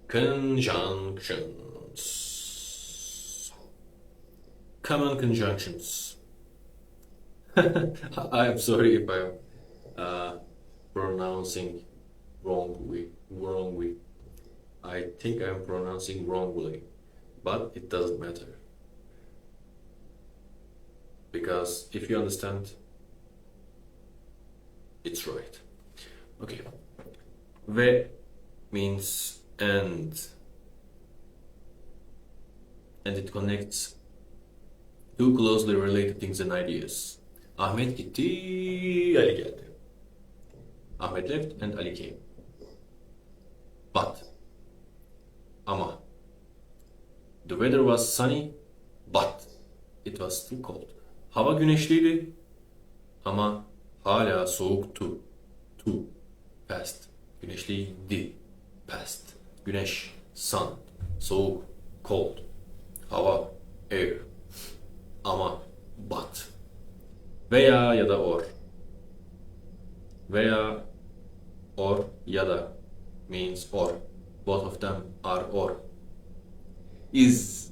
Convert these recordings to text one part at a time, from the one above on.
Conjunctions. Common conjunctions. I'm sorry if I'm pronouncing wrongly. I think I'm pronouncing wrongly, but it doesn't matter. Because if you understand, it's right. Okay. Ve means and it connects two closely related things and ideas. Ahmet gitti, Ali geldi. Ahmet left and Ali came. But ama the weather was sunny, but it was still cold. Hava güneşliydi ama hala soğuktu. To, past. Güneşliydi, past. Güneş, sun. Soğuk, cold. Hava, air. Ama, but. Veya ya da or. Veya, or ya da means or. Both of them are or. Is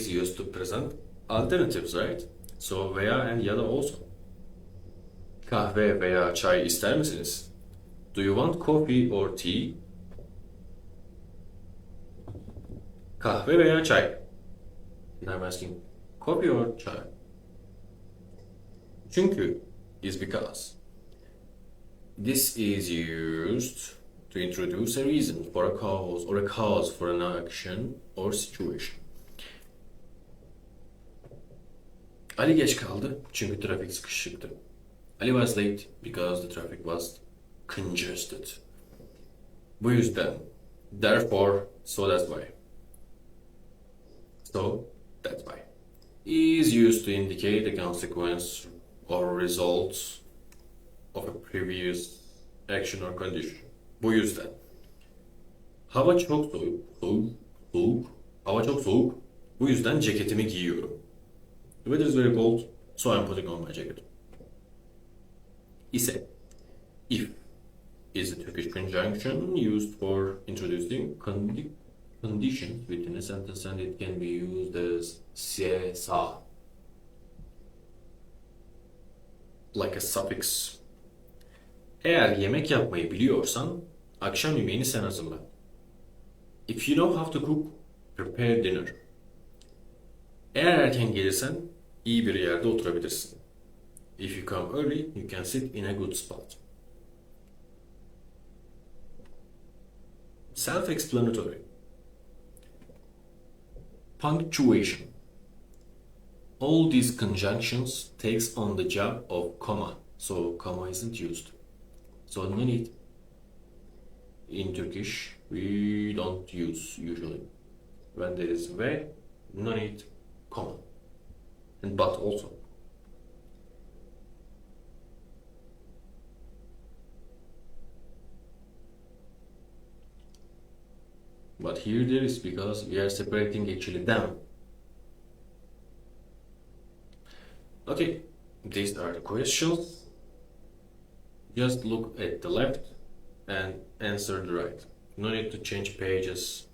used to present alternatives, right? So veya and ya da also. Kahve veya çay ister misiniz? Do you want coffee or tea? Kahve veya çay? And I'm asking coffee or çay? Çünkü is because. This is used to introduce a reason for a cause or a cause for an action or situation. Ali geç kaldı çünkü trafik sıkışıktı. Ali was late because the traffic was congested. Bu yüzden. Therefore, so that's why. So, that's why. Is used to indicate a consequence or result of a previous action or condition. Bu yüzden. Hava çok soğuk. Hava çok soğuk. Bu yüzden ceketimi giyiyorum. The weather is very cold, so I'm putting on my jacket. Ise, if is a Turkish conjunction used for introducing conditions within a sentence, and it can be used as se, sa, like a suffix. Eğer yemek yapmayı biliyorsan, akşam yemeğini sen hazırla. If you know how to cook, prepare dinner. Eğer erken gelirsen, iyi bir yerde oturabilirsin. If you come early, you can sit in a good spot. Self-explanatory. Punctuation. All these conjunctions takes on the job of comma, so comma isn't used. So no need. In Turkish, we don't use usually. When there is ve, no need comma. And but also. But here there is because we are separating actually them. Okay, these are the questions. Just look at the left and answer the right. No need to change pages.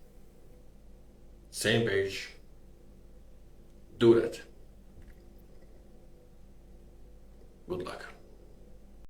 Same page. Do that. Good luck.